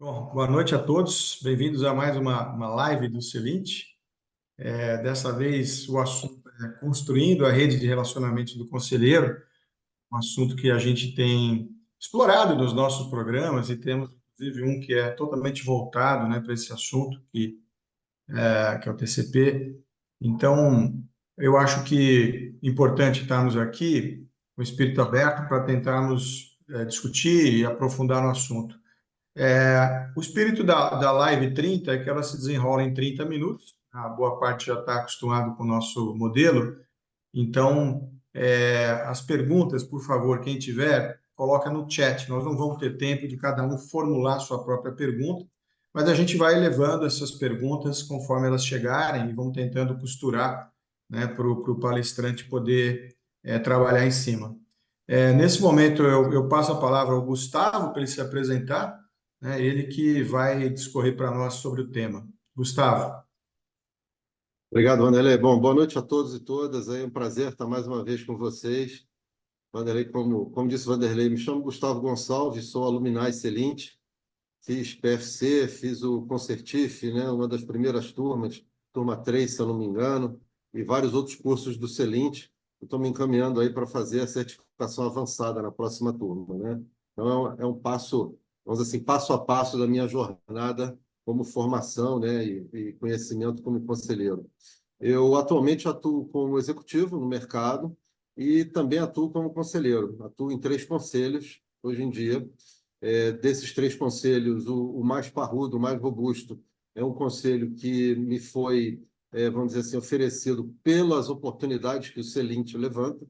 Bom, boa noite a todos, bem-vindos a mais uma live do Celint. Dessa vez o assunto é construindo a rede de relacionamento do conselheiro, um assunto que a gente tem explorado nos nossos programas e temos inclusive um que é totalmente voltado, né, para esse assunto, que é o TCP. Então, eu acho que é importante estarmos aqui com o espírito aberto para tentarmos discutir e aprofundar no assunto. O espírito da Live 30 é que ela se desenrola em 30 minutos. A boa parte já está acostumado com o nosso modelo. Então, as perguntas, por favor, quem tiver, coloca no chat. Nós não vamos ter tempo de cada um formular sua própria pergunta, mas a gente vai levando essas perguntas conforme elas chegarem e vamos tentando costurar, né, para o palestrante poder trabalhar em cima. Nesse momento, eu passo a palavra ao Gustavo para ele se apresentar, né, ele que vai discorrer para nós sobre o tema. Gustavo. Obrigado, Wanderlei. Bom, boa noite a todos e todas. É um prazer estar mais uma vez com vocês. Wanderlei, como disse o Wanderlei, me chamo Gustavo Gonçalves, sou alumni Celint, fiz PFC, fiz o Concertif, né, uma das primeiras turmas, turma 3, se eu não me engano, e vários outros cursos do Celint. Estou me encaminhando aí para fazer a certificação avançada na próxima turma, né? Então, é um passo, vamos dizer assim, passo a passo da minha jornada como formação, né, e conhecimento como conselheiro. Eu atualmente atuo como executivo no mercado e também atuo como conselheiro. Atuo em 3 conselhos hoje em dia. Desses 3 conselhos, o mais parrudo, o mais robusto, é um conselho que me foi, vamos dizer assim, oferecido pelas oportunidades que o Celint levanta.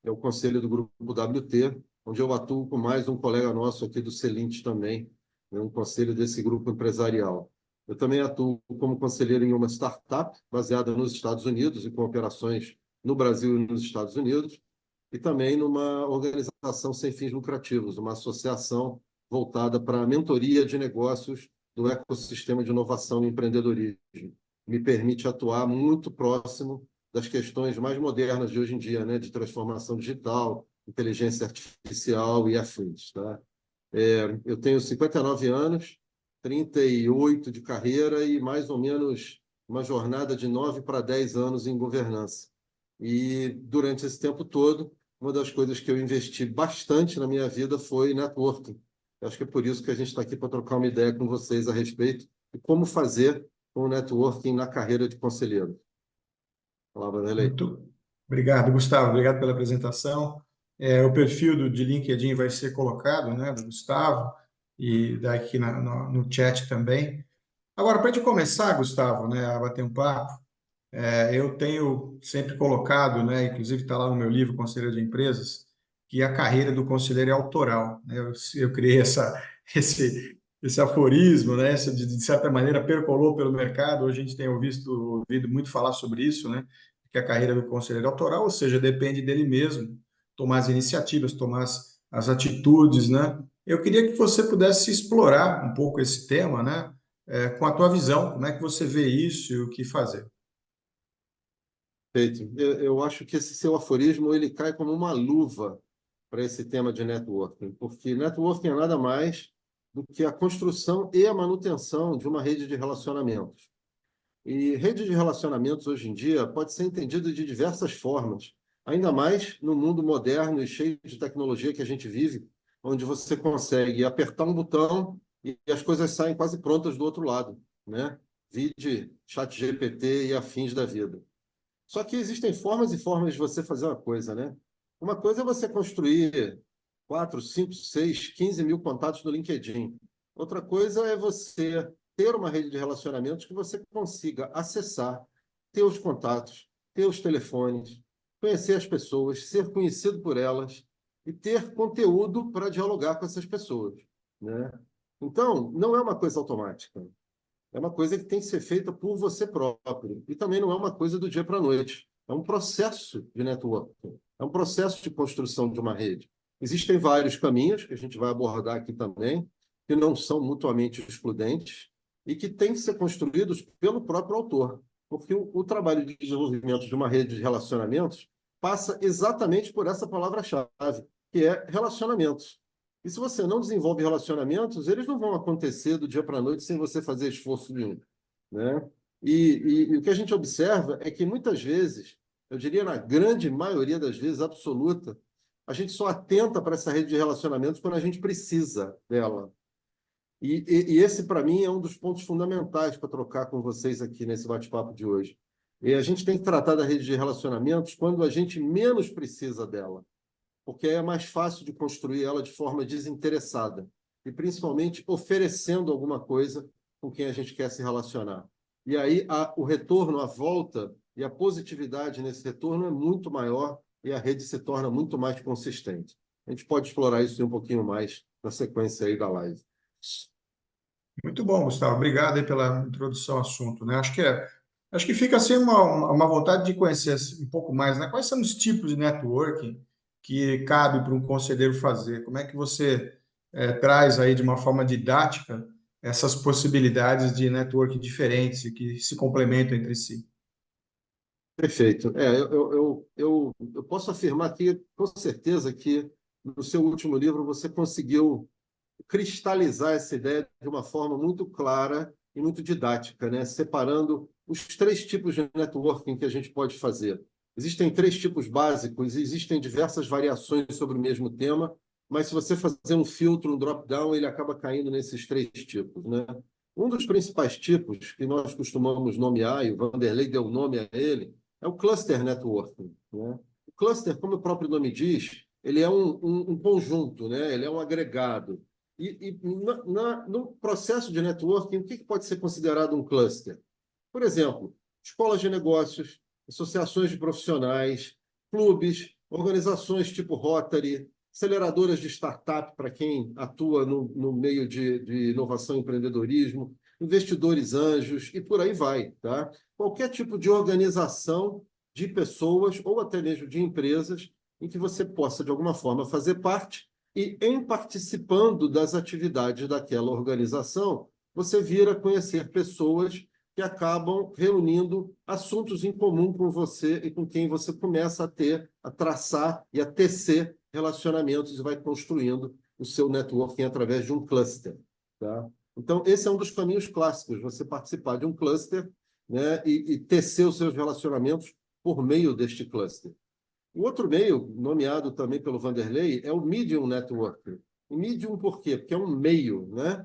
É o conselho do Grupo WT, onde eu atuo com mais um colega nosso aqui do Celint também, um conselho desse grupo empresarial. Eu também atuo como conselheiro em uma startup baseada nos Estados Unidos e com operações no Brasil e nos Estados Unidos, e também numa organização sem fins lucrativos, uma associação voltada para a mentoria de negócios do ecossistema de inovação e empreendedorismo. Me permite atuar muito próximo das questões mais modernas de hoje em dia, né, de transformação digital, inteligência artificial e afins, tá? Eu tenho 59 anos, 38 de carreira e mais ou menos uma jornada de 9 para 10 anos em governança. E durante esse tempo todo, uma das coisas que eu investi bastante na minha vida foi networking. Eu acho que é por isso que a gente está aqui para trocar uma ideia com vocês a respeito de como fazer com o networking na carreira de conselheiro. Palavra, Nelly. Muito obrigado, Gustavo. Obrigado pela apresentação. O perfil de LinkedIn vai ser colocado, né, do Gustavo, e daqui no chat também. Agora, para a gente começar, Gustavo, né, a bater um papo, eu tenho sempre colocado, né, inclusive está lá no meu livro, Conselheiro de Empresas, que a carreira do conselheiro é autoral, né? Eu criei esse aforismo, né, de certa maneira percolou pelo mercado. Hoje a gente tem ouvido muito falar sobre isso, né, que a carreira do conselheiro é autoral, ou seja, depende dele mesmo tomar as iniciativas, tomar as atitudes, né? Eu queria que você pudesse explorar um pouco esse tema, né, com a tua visão, como é que você vê isso e o que fazer. Perfeito. Eu acho que esse seu aforismo ele cai como uma luva para esse tema de networking, porque networking é nada mais do que a construção e a manutenção de uma rede de relacionamentos. E rede de relacionamentos hoje em dia pode ser entendida de diversas formas, ainda mais no mundo moderno e cheio de tecnologia que a gente vive, onde você consegue apertar um botão e as coisas saem quase prontas do outro lado, né? Vide ChatGPT e afins da vida. Só que existem formas e formas de você fazer uma coisa, né? Uma coisa é você construir 4, 5, 6, 15 mil contatos no LinkedIn. Outra coisa é você ter uma rede de relacionamentos que você consiga acessar, ter os contatos, ter os telefones, conhecer as pessoas, ser conhecido por elas e ter conteúdo para dialogar com essas pessoas, né? Então, não é uma coisa automática. É uma coisa que tem que ser feita por você próprio. E também não é uma coisa do dia para a noite. É um processo de networking. É um processo de construção de uma rede. Existem vários caminhos que a gente vai abordar aqui também, que não são mutuamente excludentes e que têm que ser construídos pelo próprio autor. Porque o trabalho de desenvolvimento de uma rede de relacionamentos passa exatamente por essa palavra-chave, que é relacionamentos. E se você não desenvolve relacionamentos, eles não vão acontecer do dia para a noite sem você fazer esforço nenhum, né? E o que a gente observa é que muitas vezes, eu diria na grande maioria das vezes, absoluta, a gente só atenta para essa rede de relacionamentos quando a gente precisa dela. E esse, para mim, é um dos pontos fundamentais para trocar com vocês aqui nesse bate-papo de hoje. E a gente tem que tratar da rede de relacionamentos quando a gente menos precisa dela, porque é mais fácil de construir ela de forma desinteressada e, principalmente, oferecendo alguma coisa com quem a gente quer se relacionar. E aí o retorno, a volta e a positividade nesse retorno é muito maior e a rede se torna muito mais consistente. A gente pode explorar isso um pouquinho mais na sequência aí da live. Muito bom, Gustavo. Obrigado aí pela introdução ao assunto, né? Acho que fica assim uma vontade de conhecer assim, um pouco mais, né? Quais são os tipos de networking que cabe para um conselheiro fazer? Como é que você traz aí de uma forma didática essas possibilidades de networking diferentes e que se complementam entre si? Perfeito. Eu posso afirmar aqui, com certeza, que no seu último livro você conseguiu cristalizar essa ideia de uma forma muito clara e muito didática, né? Separando os três tipos de networking que a gente pode fazer. Existem três tipos básicos, e existem diversas variações sobre o mesmo tema, mas se você fazer um filtro, um drop-down, ele acaba caindo nesses três tipos, né? Um dos principais tipos que nós costumamos nomear, e o Vanderlei deu nome a ele, é o cluster networking, né? O cluster, como o próprio nome diz, ele é um conjunto, né? Ele é um agregado. No processo de networking, o que pode ser considerado um cluster? Por exemplo, escolas de negócios, associações de profissionais, clubes, organizações tipo Rotary, aceleradoras de startup para quem atua no meio de inovação e empreendedorismo, investidores anjos e por aí vai, tá? Qualquer tipo de organização de pessoas ou até mesmo de empresas em que você possa, de alguma forma, fazer parte e, em participando das atividades daquela organização, você vir a conhecer pessoas que acabam reunindo assuntos em comum com você e com quem você começa a ter, a traçar e a tecer relacionamentos e vai construindo o seu networking através de um cluster, tá? Então, esse é um dos caminhos clássicos, você participar de um cluster, né, e tecer os seus relacionamentos por meio deste cluster. O outro meio, nomeado também pelo Vanderlei, é o Medium Network. O Medium por quê? Porque é um meio, né?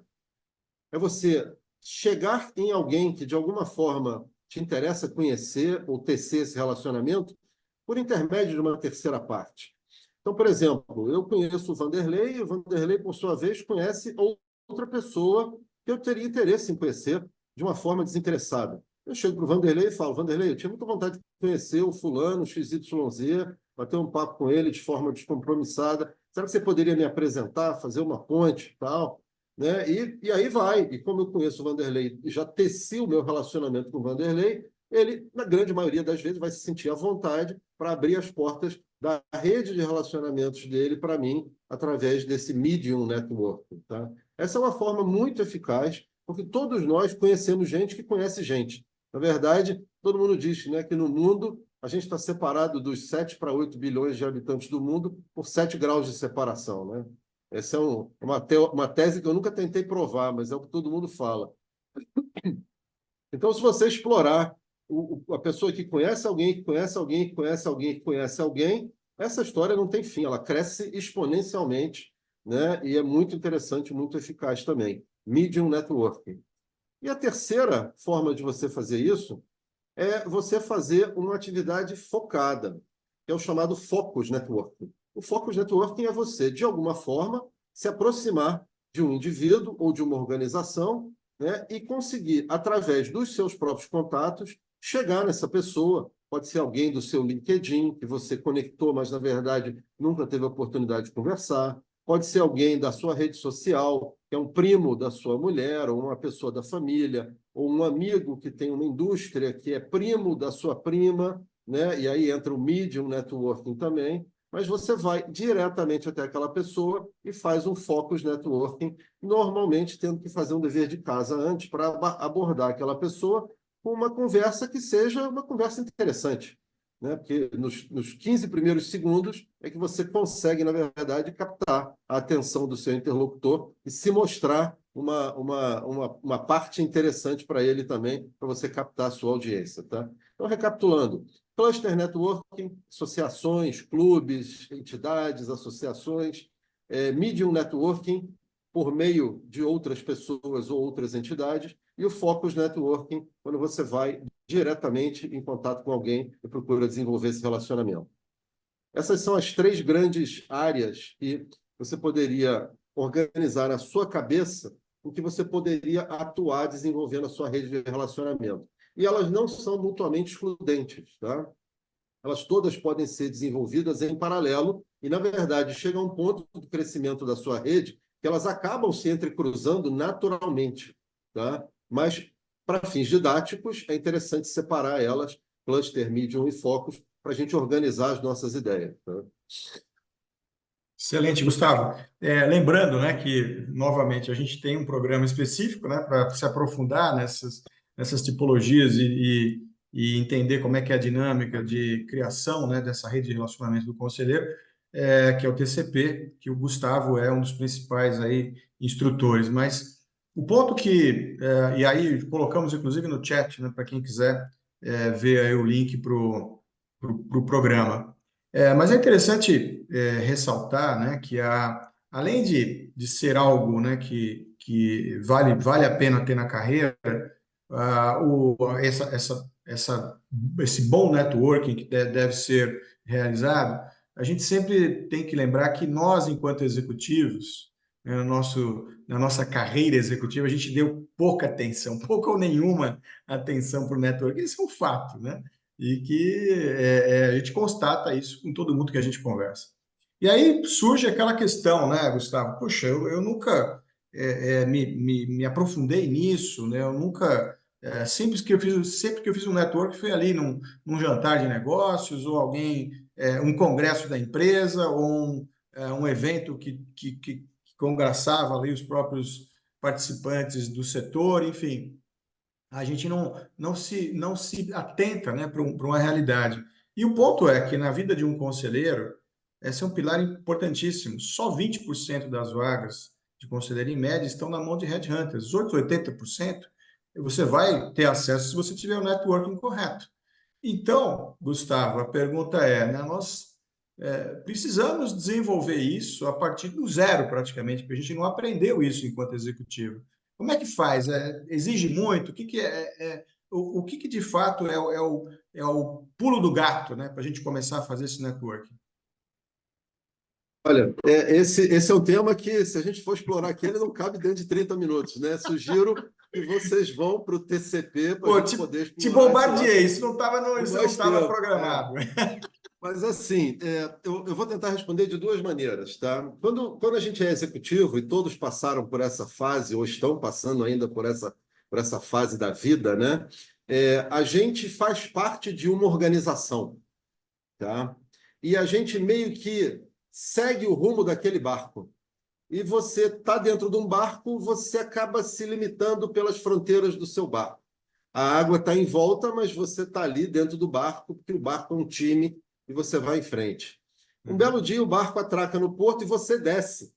É você chegar em alguém que, de alguma forma, te interessa conhecer ou tecer esse relacionamento por intermédio de uma terceira parte. Então, por exemplo, eu conheço o Vanderlei, e o Vanderlei, por sua vez, conhece outra pessoa que eu teria interesse em conhecer de uma forma desinteressada. Eu chego para o Vanderlei e falo, Vanderlei, eu tinha muita vontade de conhecer o fulano, o XYZ, bater um papo com ele de forma descompromissada. Será que você poderia me apresentar, fazer uma ponte, tal? Né? E aí vai. E como eu conheço o Vanderlei e já teci o meu relacionamento com o Vanderlei, ele, na grande maioria das vezes, vai se sentir à vontade para abrir as portas da rede de relacionamentos dele para mim, através desse Medium Network. Tá? Essa é uma forma muito eficaz, porque todos nós conhecemos gente que conhece gente. Na verdade, todo mundo diz, né, que no mundo a gente está separado dos 7 para 8 bilhões de habitantes do mundo por 7 graus de separação, né? Essa é uma tese que eu nunca tentei provar, mas é o que todo mundo fala. Então, se você explorar a pessoa que conhece alguém, que conhece alguém, que conhece alguém, que conhece alguém, essa história não tem fim, ela cresce exponencialmente, né? E é muito interessante, muito eficaz também. Medium Networking. E a terceira forma de você fazer isso é você fazer uma atividade focada, que é o chamado Focus Networking. O Focus Networking é você, de alguma forma, se aproximar de um indivíduo ou de uma organização, né, e conseguir, através dos seus próprios contatos, chegar nessa pessoa. Pode ser alguém do seu LinkedIn, que você conectou, mas, na verdade, nunca teve a oportunidade de conversar. Pode ser alguém da sua rede social, que é um primo da sua mulher, ou uma pessoa da família, ou um amigo que tem uma indústria que é primo da sua prima, né? E aí entra o medium networking também, mas você vai diretamente até aquela pessoa e faz um focus networking, normalmente tendo que fazer um dever de casa antes para abordar aquela pessoa com uma conversa que seja uma conversa interessante. né? Porque nos 15 primeiros segundos é que você consegue, na verdade, captar a atenção do seu interlocutor e se mostrar uma parte interessante para ele também, para você captar a sua audiência, tá? Então, recapitulando, cluster networking, associações, clubes, entidades, associações, medium networking, por meio de outras pessoas ou outras entidades, e o focus networking, quando você vai diretamente em contato com alguém e procura desenvolver esse relacionamento. Essas são as 3 grandes áreas que você poderia organizar na sua cabeça em que você poderia atuar desenvolvendo a sua rede de relacionamento. E elas não são mutuamente excludentes, tá? Elas todas podem ser desenvolvidas em paralelo e, na verdade, chega a um ponto do crescimento da sua rede que elas acabam se entrecruzando naturalmente, tá? Mas, para fins didáticos, é interessante separar elas, cluster, medium e focus, para a gente organizar as nossas ideias, tá? Excelente, Gustavo. Lembrando, né, que, novamente, a gente tem um programa específico, né, para se aprofundar nessas tipologias e entender como é que é a dinâmica de criação, né, dessa rede de relacionamento do conselheiro, que é o TCP, que o Gustavo é um dos principais aí instrutores. Mas o ponto e aí colocamos inclusive no chat, né, para quem quiser ver aí o link para o programa. Mas é interessante ressaltar, né, que além de ser algo, né, que vale a pena ter na carreira, esse bom networking que deve ser realizado, a gente sempre tem que lembrar que nós, enquanto executivos, né, na nossa carreira executiva, a gente deu pouca atenção, pouca ou nenhuma atenção para o networking. Isso é um fato, né? E que a gente constata isso com todo mundo que a gente conversa. E aí surge aquela questão, né, Gustavo? Poxa, eu nunca me aprofundei nisso, né? Eu nunca sempre que eu fiz um network foi ali num jantar de negócios ou um congresso da empresa ou um evento que congraçava ali os próprios participantes do setor, enfim, a gente não se atenta, né, para uma realidade. E o ponto é que na vida de um conselheiro, esse é um pilar importantíssimo. Só 20% das vagas de conselheiro, em média, estão na mão de headhunters. Os outros 80% você vai ter acesso se você tiver o networking correto. Então, Gustavo, a pergunta né, nós precisamos desenvolver isso a partir do zero, praticamente, porque a gente não aprendeu isso enquanto executivo. Como é que faz? Exige muito? O que de fato é o pulo do gato, né, para a gente começar a fazer esse networking? Olha, esse é um tema que, se a gente for explorar aqui, ele não cabe dentro de 30 minutos, né? Sugiro que vocês vão para o TCP para a Pô, gente poder te explorar esse lado bombardeei, com isso não mais estava tempo. programado. Mas, assim, eu vou tentar responder de 2 maneiras, tá? Quando a gente é executivo, e todos passaram por essa fase, ou estão passando ainda por essa fase da vida, né? A gente faz parte de uma organização, tá? E a gente meio que segue o rumo daquele barco. E você está dentro de um barco, você acaba se limitando pelas fronteiras do seu barco. A água está em volta, mas você está ali dentro do barco, porque o barco é um time e você vai em frente. Um belo Uhum. dia, o barco atraca no porto e você desce.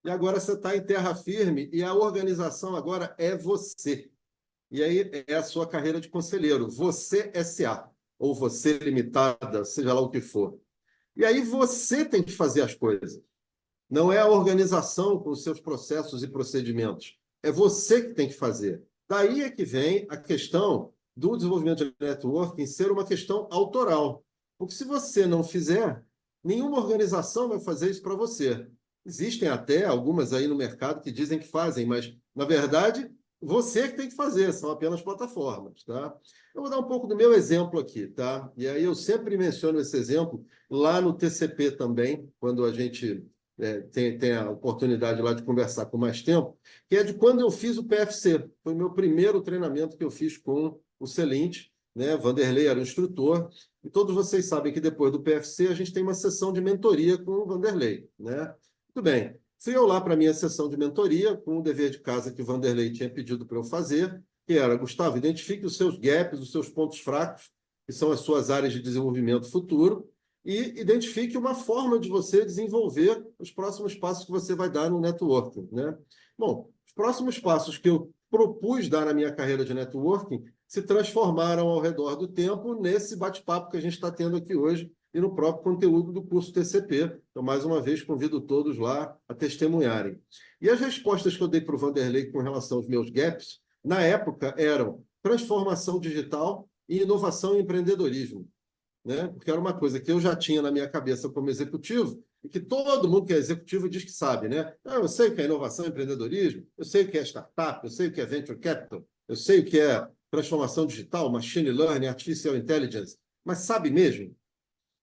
E agora você está em terra firme e a organização agora é você. E aí é a sua carreira de conselheiro. Você SA, ou você limitada, seja lá o que for. E aí você tem que fazer as coisas. Não é a organização com os seus processos e procedimentos. É você que tem que fazer. Daí é que vem a questão do desenvolvimento de networking ser uma questão autoral. Porque se você não fizer, nenhuma organização vai fazer isso para você. Existem até algumas aí no mercado que dizem que fazem, mas, na verdade, você que tem que fazer, são apenas plataformas, tá? Eu vou dar um pouco do meu exemplo aqui, tá? E aí eu sempre menciono esse exemplo lá no TCP também, quando a gente tem a oportunidade lá de conversar com mais tempo, que é de quando eu fiz o PFC. Foi o meu primeiro treinamento que eu fiz com o Celinte, né? Vanderlei era o instrutor, e todos vocês sabem que depois do PFC a gente tem uma sessão de mentoria com o Vanderlei, né? Muito bem. Fui eu lá para a minha sessão de mentoria, com o dever de casa que o Vanderlei tinha pedido para eu fazer, que era, Gustavo, identifique os seus gaps, os seus pontos fracos, que são as suas áreas de desenvolvimento futuro, e identifique uma forma de você desenvolver os próximos passos que você vai dar no networking, né? Bom, os próximos passos que eu propus dar na minha carreira de networking se transformaram ao redor do tempo nesse bate-papo que a gente está tendo aqui hoje e no próprio conteúdo do curso TCP. Então, mais uma vez, convido todos lá a testemunharem. E as respostas que eu dei para o Vanderlei com relação aos meus gaps, na época, eram transformação digital e inovação e empreendedorismo, né? Porque era uma coisa que eu já tinha na minha cabeça como executivo e que todo mundo que é executivo diz que sabe, né? Eu sei o que é inovação e empreendedorismo, eu sei o que é startup, eu sei o que é venture capital, eu sei o que é transformação digital, machine learning, artificial intelligence, mas sabe mesmo?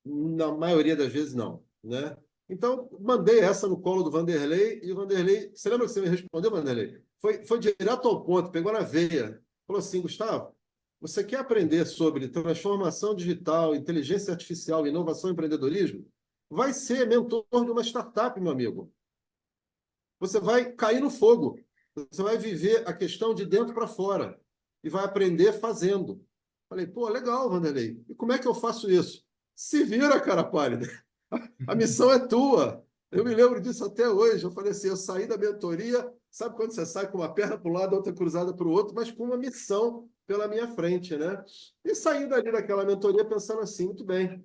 Na maioria das vezes, não, né? Então, mandei essa no colo do Vanderlei, e o Vanderlei... Você lembra que você me respondeu, Vanderlei? Foi direto ao ponto, pegou na veia. Falou assim, Gustavo, você quer aprender sobre transformação digital, inteligência artificial, inovação e empreendedorismo? Vai ser mentor de uma startup, meu amigo. Você vai cair no fogo. Você vai viver a questão de dentro para fora. E vai aprender fazendo. Falei, pô, legal, Vanderlei. E como é que eu faço isso? Se vira, cara pálida. A missão é tua. Eu me lembro disso até hoje. Eu falei assim, eu saí da mentoria, sabe quando você sai com uma perna para um lado, outra cruzada para o outro, mas com uma missão pela minha frente, né? E saí dali daquela mentoria pensando assim, muito bem,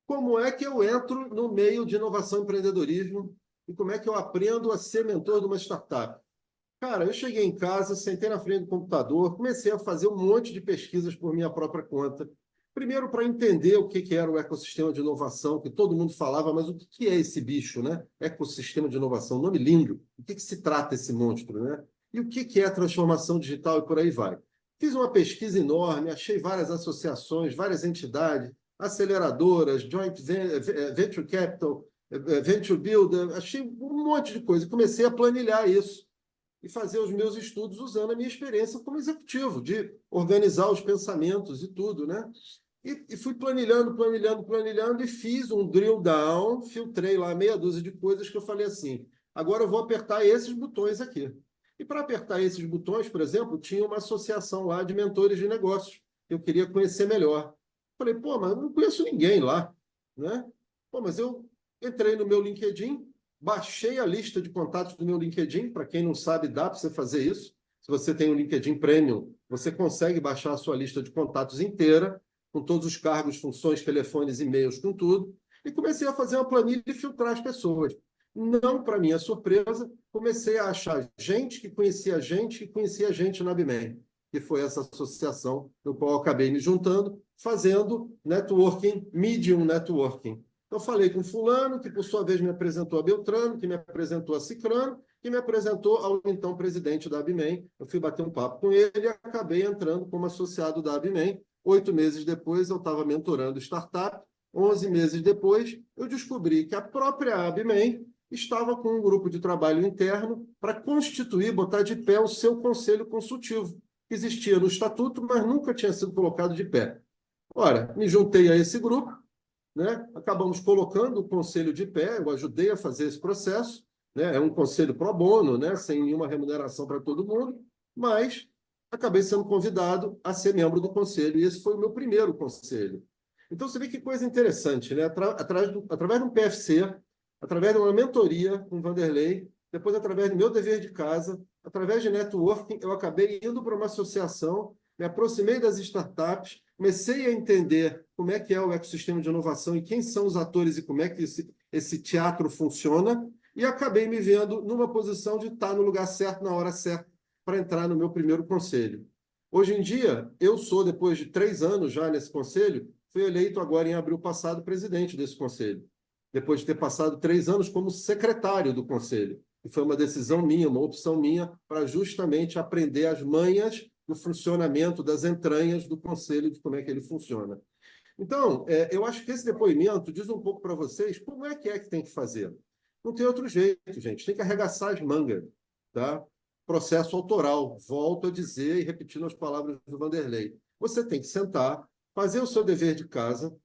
como é que eu entro no meio de inovação e empreendedorismo e como é que eu aprendo a ser mentor de uma startup? Cara, eu cheguei em casa, sentei na frente do computador, comecei a fazer um monte de pesquisas por minha própria conta. Primeiro, para entender o que era o ecossistema de inovação, que todo mundo falava, mas o que é esse bicho, né? Ecossistema de inovação, nome lindo. O que se trata esse monstro, né? E o que é a transformação digital e por aí vai. Fiz uma pesquisa enorme, achei várias associações, várias entidades, aceleradoras, venture capital, venture builder, achei um monte de coisa. Comecei a planilhar isso e fazer os meus estudos usando a minha experiência como executivo, de organizar os pensamentos e tudo, né? E fui planilhando, e fiz um drill down, filtrei lá meia dúzia de coisas que eu falei assim, agora eu vou apertar esses botões aqui. E para apertar esses botões, por exemplo, tinha uma associação lá de mentores de negócios, que eu queria conhecer melhor. Falei, pô, mas eu não conheço ninguém lá, né? Pô, mas eu entrei no meu LinkedIn, baixei a lista de contatos do meu LinkedIn. Para quem não sabe, dá para você fazer isso. Se você tem um LinkedIn Premium, você consegue baixar a sua lista de contatos inteira, com todos os cargos, funções, telefones, e-mails, com tudo. E comecei a fazer uma planilha e filtrar as pessoas. Não, para minha surpresa, comecei a achar gente que conhecia gente na Bimen, que foi essa associação no qual eu acabei me juntando, fazendo networking, medium networking. Eu falei com fulano, que por sua vez me apresentou a Beltrano, que me apresentou a Cicrano, que me apresentou ao então presidente da Abimem. Eu fui bater um papo com ele e acabei entrando como associado da Abimem. 8 meses depois, eu estava mentorando startup. 11 meses depois, eu descobri que a própria Abimem estava com um grupo de trabalho interno para constituir, botar de pé o seu conselho consultivo, que existia no estatuto, mas nunca tinha sido colocado de pé. Ora, me juntei a esse grupo, né? Acabamos colocando o conselho de pé, eu ajudei a fazer esse processo, né? É um conselho pro bono, né? Sem nenhuma remuneração para todo mundo, mas acabei sendo convidado a ser membro do conselho, e esse foi o meu primeiro conselho. Então, você vê que coisa interessante, né? Através de um PFC, através de uma mentoria com o Vanderlei, depois através do meu dever de casa, através de networking, eu acabei indo para uma associação, me aproximei das startups, comecei a entender como é que é o ecossistema de inovação e quem são os atores e como é que esse teatro funciona, e acabei me vendo numa posição de estar no lugar certo, na hora certa, para entrar no meu primeiro conselho. Hoje em dia, eu sou, depois de 3 anos já nesse conselho, fui eleito agora em abril passado presidente desse conselho, depois de ter passado 3 anos como secretário do conselho. E foi uma decisão minha, uma opção minha, para justamente aprender as manhas do funcionamento das entranhas do conselho, de como é que ele funciona. Então, eu acho que esse depoimento diz um pouco para vocês como é que tem que fazer. Não tem outro jeito, gente. Tem que arregaçar as mangas, tá? Processo autoral. Volto a dizer e repetindo as palavras do Vanderlei. Você tem que sentar, fazer o seu dever de casa.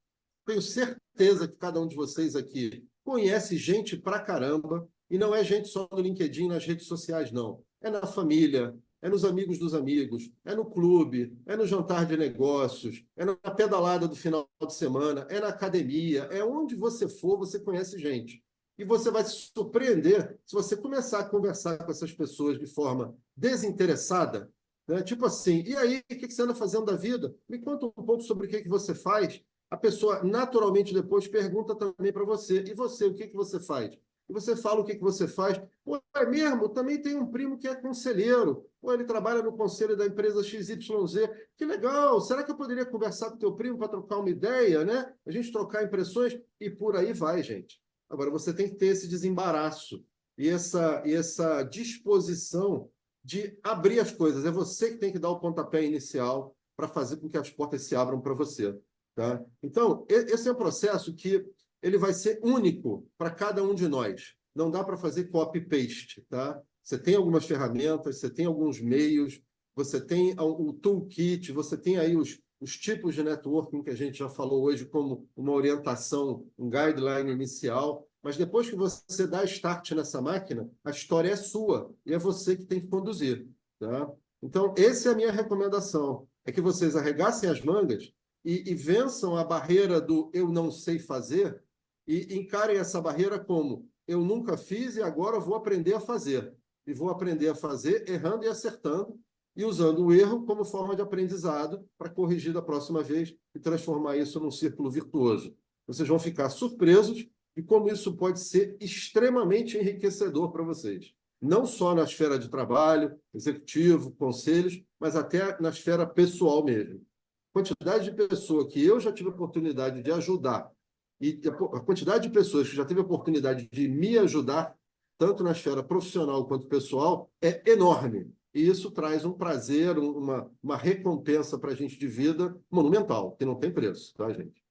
Tenho certeza que cada um de vocês aqui conhece gente pra caramba, e não é gente só no LinkedIn, nas redes sociais, não. É na família, é nos amigos dos amigos, é no clube, é no jantar de negócios, é na pedalada do final de semana, é na academia, é onde você for, você conhece gente. E você vai se surpreender se você começar a conversar com essas pessoas de forma desinteressada, né? Tipo assim, e aí, o que você anda fazendo da vida? Me conta um pouco sobre o que você faz. A pessoa, naturalmente, depois pergunta também para você, e você, o que você faz? E você fala o que você faz. Pô, é mesmo? Também tem um primo que é conselheiro. Pô, ele trabalha no conselho da empresa XYZ. Que legal! Será que eu poderia conversar com o teu primo para trocar uma ideia, né? A gente trocar impressões e por aí vai, gente. Agora, você tem que ter esse desembaraço e essa disposição de abrir as coisas. É você que tem que dar o pontapé inicial para fazer com que as portas se abram para você. Tá? Então, esse é um processo que ele vai ser único para cada um de nós. Não dá para fazer copy-paste. Tá? Você tem algumas ferramentas, você tem alguns meios, você tem o toolkit, você tem aí os tipos de networking que a gente já falou hoje como uma orientação, um guideline inicial, mas depois que você dá start nessa máquina, a história é sua e é você que tem que conduzir. Tá? Então, essa é a minha recomendação, é que vocês arregassem as mangas e vençam a barreira do eu não sei fazer e encarem essa barreira como eu nunca fiz e agora vou aprender a fazer. E vou aprender a fazer errando e acertando, e usando o erro como forma de aprendizado para corrigir da próxima vez e transformar isso num círculo virtuoso. Vocês vão ficar surpresos de como isso pode ser extremamente enriquecedor para vocês. Não só na esfera de trabalho, executivo, conselhos, mas até na esfera pessoal mesmo. A quantidade de pessoa que eu já tive a oportunidade de ajudar e a quantidade de pessoas que já teve a oportunidade de me ajudar, tanto na esfera profissional quanto pessoal, é enorme. E isso traz um prazer, uma recompensa para a gente de vida monumental, que não tem preço, tá, gente?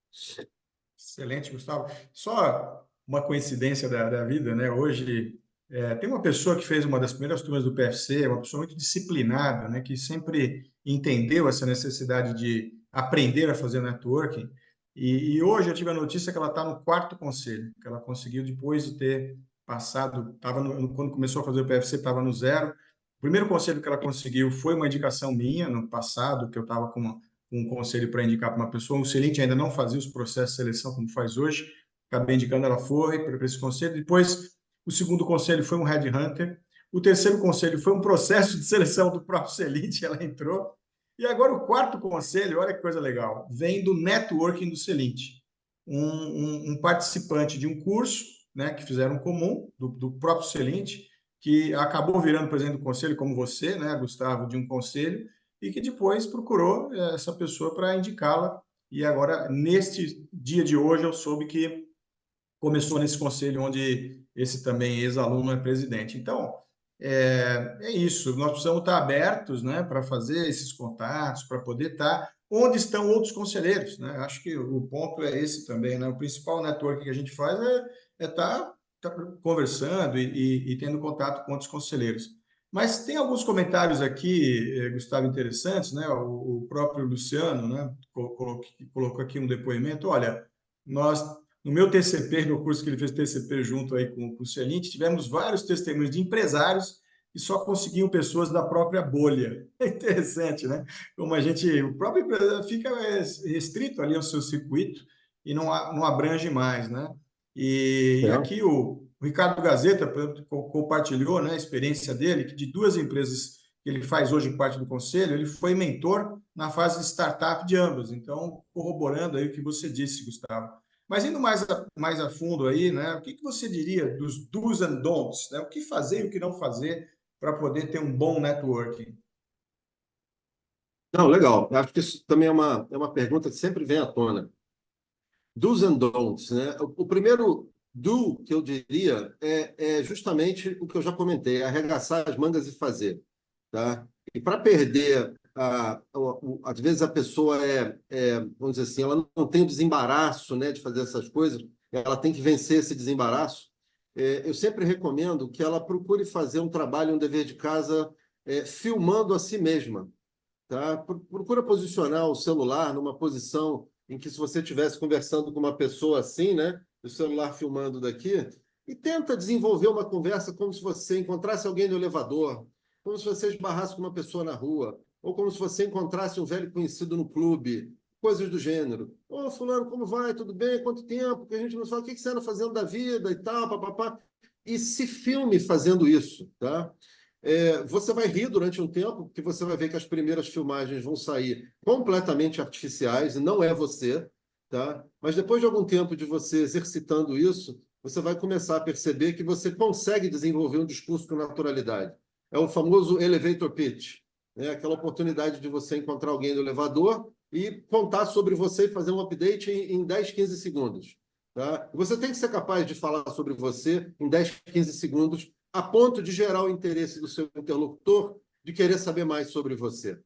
Excelente, Gustavo. Só uma coincidência da vida, né? Hoje tem uma pessoa que fez uma das primeiras turmas do PFC, uma pessoa muito disciplinada, né? Que sempre entendeu essa necessidade de aprender a fazer networking. E hoje eu tive a notícia que ela está no quarto conselho, que ela conseguiu depois de ter passado, quando começou a fazer o PFC, estava no zero. O primeiro conselho que ela conseguiu foi uma indicação minha no passado, que eu estava com um conselho para indicar para uma pessoa. O Celente ainda não fazia os processos de seleção como faz hoje. Acabei indicando, ela foi para esse conselho. Depois, o segundo conselho foi um headhunter. O terceiro conselho foi um processo de seleção do próprio Celente, ela entrou. E agora o quarto conselho, olha que coisa legal, vem do networking do Celente. Um participante de um curso, né, que fizeram comum, do próprio Celente, que acabou virando presidente do conselho, como você, né, Gustavo, de um conselho, e que depois procurou essa pessoa para indicá-la. E agora, neste dia de hoje, eu soube que começou nesse conselho onde esse também ex-aluno é presidente. Então, é isso. Nós precisamos estar abertos, né, para fazer esses contatos, para poder estar onde estão outros conselheiros, né? Acho que o ponto é esse também, né? O principal network que a gente faz é estar conversando e tendo contato com outros conselheiros. Mas tem alguns comentários aqui, Gustavo, interessantes, né? O próprio Luciano, né, colocou aqui um depoimento. Olha, nós, no meu TCP, no curso que ele fez TCP junto aí com o Celente, tivemos vários testemunhos de empresários que só conseguiam pessoas da própria bolha. É interessante, né? Como o próprio empresário fica restrito ali ao seu circuito e não abrange mais, né? E É. aqui o Ricardo Gazeta compartilhou, né, a experiência dele, que de duas empresas que ele faz hoje parte do conselho, ele foi mentor na fase de startup de ambas. Então, corroborando aí o que você disse, Gustavo. Mas indo mais a fundo aí, né, o que você diria dos do's and don'ts, né? O que fazer e o que não fazer para poder ter um bom networking? Não, legal. Eu acho que isso também é uma pergunta que sempre vem à tona. Do's and don'ts, né? O primeiro do que eu diria é justamente o que eu já comentei, arregaçar as mangas e fazer, tá? E para perder, às vezes a pessoa vamos dizer assim, ela não tem o desembaraço, né, de fazer essas coisas, ela tem que vencer esse desembaraço. Eu sempre recomendo que ela procure fazer um trabalho, um dever de casa, filmando a si mesma, tá? Procura posicionar o celular numa posição em que, se você estivesse conversando com uma pessoa assim, né, o celular filmando daqui, e tenta desenvolver uma conversa como se você encontrasse alguém no elevador, como se você esbarrasse com uma pessoa na rua, ou como se você encontrasse um velho conhecido no clube, coisas do gênero. Ô, fulano, como vai? Tudo bem? Quanto tempo? Que a gente não fala, o que você anda fazendo da vida e tal, papapá. E se filme fazendo isso, tá? Você vai rir durante um tempo, porque você vai ver que as primeiras filmagens vão sair completamente artificiais, e não é você, tá? Mas depois de algum tempo de você exercitando isso, você vai começar a perceber que você consegue desenvolver um discurso com naturalidade. É o famoso elevator pitch, né? Aquela oportunidade de você encontrar alguém no elevador e contar sobre você e fazer um update em 10, 15 segundos. Tá? Você tem que ser capaz de falar sobre você em 10, 15 segundos, a ponto de gerar o interesse do seu interlocutor de querer saber mais sobre você.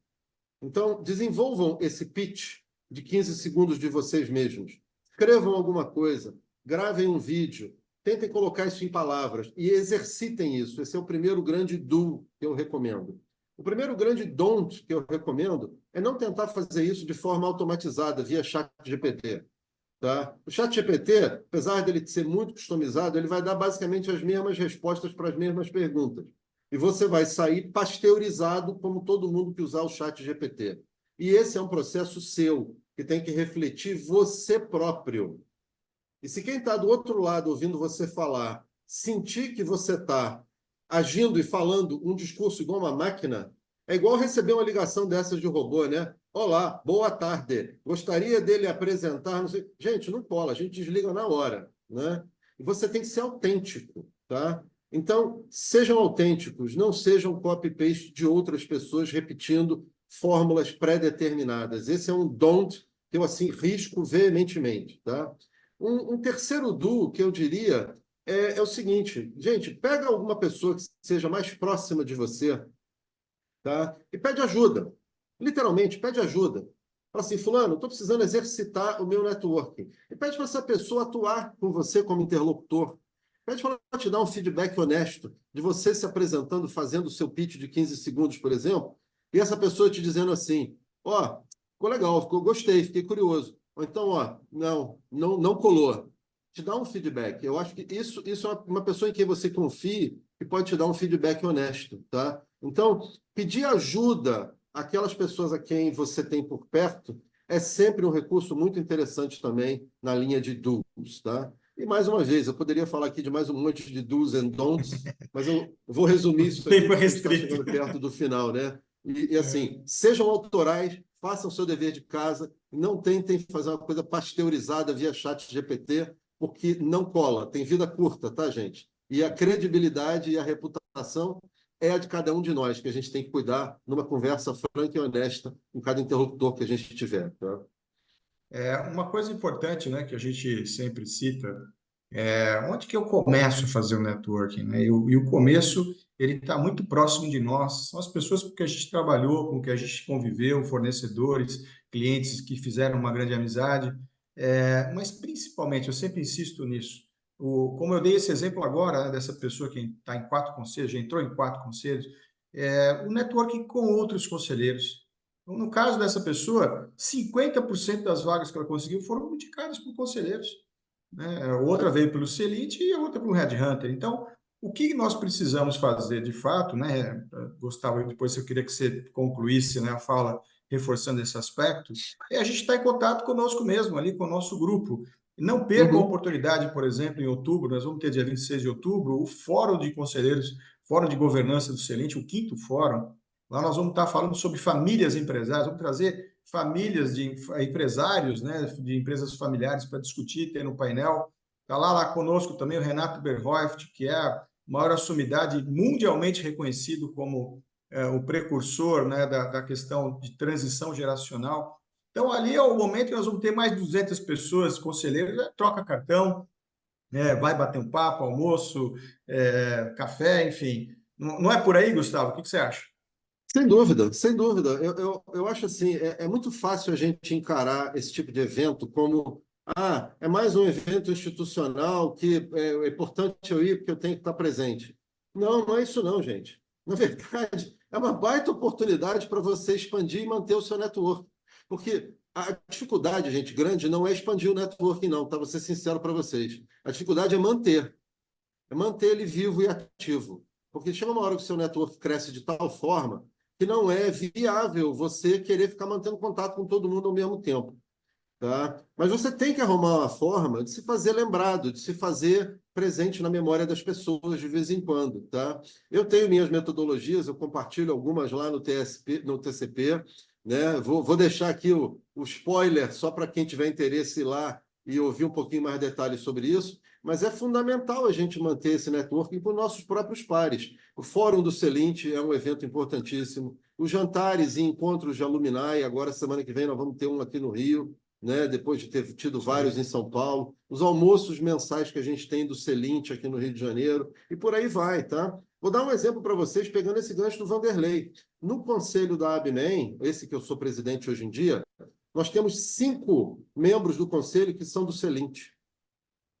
Então, desenvolvam esse pitch de 15 segundos de vocês mesmos. Escrevam alguma coisa, gravem um vídeo, tentem colocar isso em palavras e exercitem isso. Esse é o primeiro grande do que eu recomendo. O primeiro grande don't que eu recomendo é não tentar fazer isso de forma automatizada, via chat GPT. Tá? O ChatGPT, apesar dele ser muito customizado, ele vai dar basicamente as mesmas respostas para as mesmas perguntas. E você vai sair pasteurizado como todo mundo que usar o ChatGPT. E esse é um processo seu, que tem que refletir você próprio. E se quem está do outro lado ouvindo você falar, sentir que você está agindo e falando um discurso igual uma máquina, é igual receber uma ligação dessas de robô, né? Olá, boa tarde. Gostaria dele apresentar. Não sei... Gente, não cola, a gente desliga na hora, né? E você tem que ser autêntico, tá? Então, sejam autênticos, não sejam copy-paste de outras pessoas repetindo fórmulas pré-determinadas. Esse é um don't que eu assim risco veementemente, tá? Um terceiro do que eu diria é o seguinte, gente, pega alguma pessoa que seja mais próxima de você, tá? E pede ajuda. Literalmente, pede ajuda. Fala assim, fulano, estou precisando exercitar o meu networking. E pede para essa pessoa atuar com você como interlocutor. Pede para ela te dar um feedback honesto de você se apresentando, fazendo o seu pitch de 15 segundos, por exemplo, e essa pessoa te dizendo assim, ó, ficou legal, gostei, fiquei curioso. Ou então, ó, não colou. Te dá um feedback. Eu acho que isso é uma pessoa em quem você confie e pode te dar um feedback honesto, tá? Então, pedir ajuda àquelas pessoas a quem você tem por perto é sempre um recurso muito interessante também na linha de do's, tá? E mais uma vez, eu poderia falar aqui de mais um monte de do's and don'ts, mas eu vou resumir isso aqui Tempo porque a gente está restrito. chegando perto do final, né? E assim, sejam autorais, façam o seu dever de casa, não tentem fazer uma coisa pasteurizada via chat GPT, porque não cola, tem vida curta, tá, gente? E a credibilidade e a reputação é a de cada um de nós, que a gente tem que cuidar numa conversa franca e honesta com cada interlocutor que a gente tiver, tá? Uma coisa importante, né, que a gente sempre cita, onde que eu começo a fazer o networking, né? E o começo, ele está muito próximo de nós. São as pessoas com que a gente trabalhou, com que a gente conviveu, fornecedores, clientes que fizeram uma grande amizade. Mas principalmente, eu sempre insisto nisso. Como eu dei esse exemplo agora, né, dessa pessoa que está em 4 conselhos, já entrou em 4 conselhos, o networking com outros conselheiros. Então, no caso dessa pessoa, 50% das vagas que ela conseguiu foram indicadas por conselheiros, né? Outra veio pelo Selite e a outra pelo Red Hunter. Então, o que nós precisamos fazer de fato, né, Gustavo, depois eu queria que você concluísse, né, a fala reforçando esse aspecto, é a gente estar em contato conosco mesmo, ali com o nosso grupo. Não perca a Uhum. oportunidade, por exemplo, em outubro, nós vamos ter dia 26 de outubro, o Fórum de Conselheiros, Fórum de Governança do Selite, o quinto fórum. Lá nós vamos estar falando sobre famílias empresárias, vamos trazer famílias de empresários, né, de empresas familiares para discutir, ter no painel. Está lá conosco também o Renato Berhoeft, que é a maior sumidade mundialmente reconhecido como o precursor, né, da questão de transição geracional. Então, ali é o momento que nós vamos ter mais de 200 pessoas, conselheiros, troca cartão, vai bater um papo, almoço, café, enfim. Não é por aí, Gustavo? O que você acha? Sem dúvida, sem dúvida. Eu acho assim, é muito fácil a gente encarar esse tipo de evento como é mais um evento institucional que é importante eu ir porque eu tenho que estar presente. Não, não é isso não, gente. Na verdade, é uma baita oportunidade para você expandir e manter o seu network. Porque a dificuldade, gente, grande não é expandir o networking, não, tá? Vou ser sincero para vocês. A dificuldade é manter ele vivo e ativo. Porque chega uma hora que o seu network cresce de tal forma que não é viável você querer ficar mantendo contato com todo mundo ao mesmo tempo. Tá? Mas você tem que arrumar uma forma de se fazer lembrado, de se fazer presente na memória das pessoas de vez em quando. Tá? Eu tenho minhas metodologias, eu compartilho algumas lá no TCP, né? Vou deixar aqui o spoiler só para quem tiver interesse ir lá e ouvir um pouquinho mais detalhes sobre isso, mas é fundamental a gente manter esse networking com nossos próprios pares. O Fórum do Celint é um evento importantíssimo. Os jantares e encontros de alumni, agora semana que vem nós vamos ter um aqui no Rio, né? Depois de ter tido vários em São Paulo, os almoços mensais que a gente tem do Celint aqui no Rio de Janeiro, e por aí vai, tá? Vou dar um exemplo para vocês, pegando esse gancho do Vanderlei. No conselho da ABNEM, esse que eu sou presidente hoje em dia, nós temos 5 membros do conselho que são do Celint.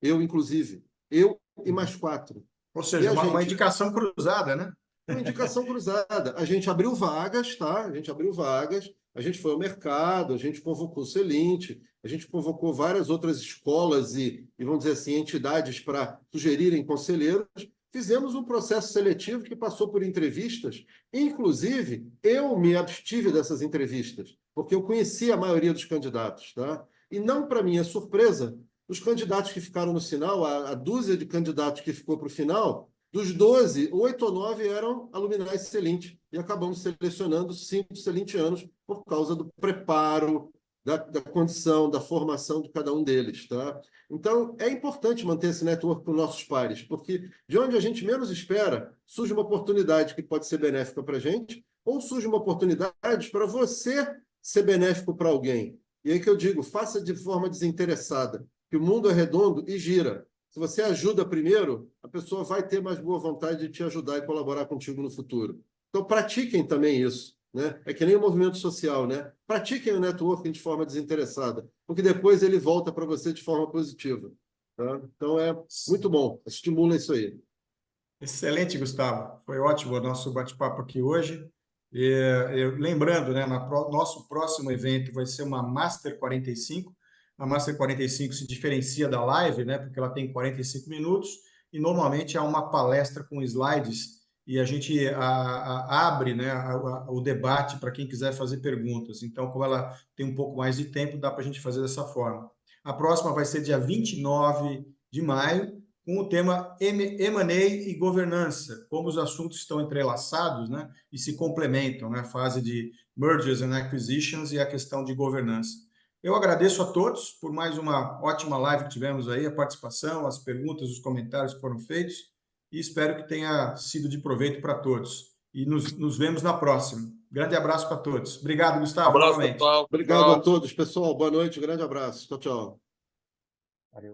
Eu, inclusive. Eu e mais 4. Ou E seja, a uma gente... indicação cruzada, né? Uma indicação cruzada. A gente abriu vagas, tá? A gente abriu vagas, a gente foi ao mercado, a gente convocou o Celint, a gente convocou várias outras escolas e vamos dizer assim, entidades para sugerirem conselheiros. Fizemos um processo seletivo que passou por entrevistas. Inclusive, eu me abstive dessas entrevistas, porque eu conhecia a maioria dos candidatos, tá? E não para minha surpresa, os candidatos que ficaram no final, a dúzia de candidatos que ficou para o final, dos 12, 8 ou 9 eram alumni Celint, e acabamos selecionando 5 celintianos por causa do preparo, da condição, da formação de cada um deles. Tá? Então, é importante manter esse network com nossos pares, porque de onde a gente menos espera, surge uma oportunidade que pode ser benéfica para a gente, ou surge uma oportunidade para você ser benéfico para alguém. E aí que eu digo, faça de forma desinteressada, que o mundo é redondo e gira. Se você ajuda primeiro, a pessoa vai ter mais boa vontade de te ajudar e colaborar contigo no futuro. Então, pratiquem também isso. Né? É que nem o movimento social. Né? Pratiquem o networking de forma desinteressada, porque depois ele volta para você de forma positiva. Tá? Então, é muito bom. Estimula isso aí. Excelente, Gustavo. Foi ótimo o nosso bate-papo aqui hoje. Lembrando, né, nosso próximo evento vai ser uma Master 45. A Master 45 se diferencia da live, né, porque ela tem 45 minutos e normalmente há uma palestra com slides e a gente abre, né, o debate para quem quiser fazer perguntas. Então, como ela tem um pouco mais de tempo, dá para a gente fazer dessa forma. A próxima vai ser dia 29 de maio, com o tema M&A e governança, como os assuntos estão entrelaçados, né, e se complementam, né, a fase de mergers and acquisitions e a questão de governança. Eu agradeço a todos por mais uma ótima live que tivemos aí, a participação, as perguntas, os comentários que foram feitos, e espero que tenha sido de proveito para todos. E nos vemos na próxima. Grande abraço para todos. Obrigado, Gustavo, Abraço, novamente. pessoal. Obrigado a Tchau. todos, pessoal. Boa noite, grande abraço. Tchau, tchau.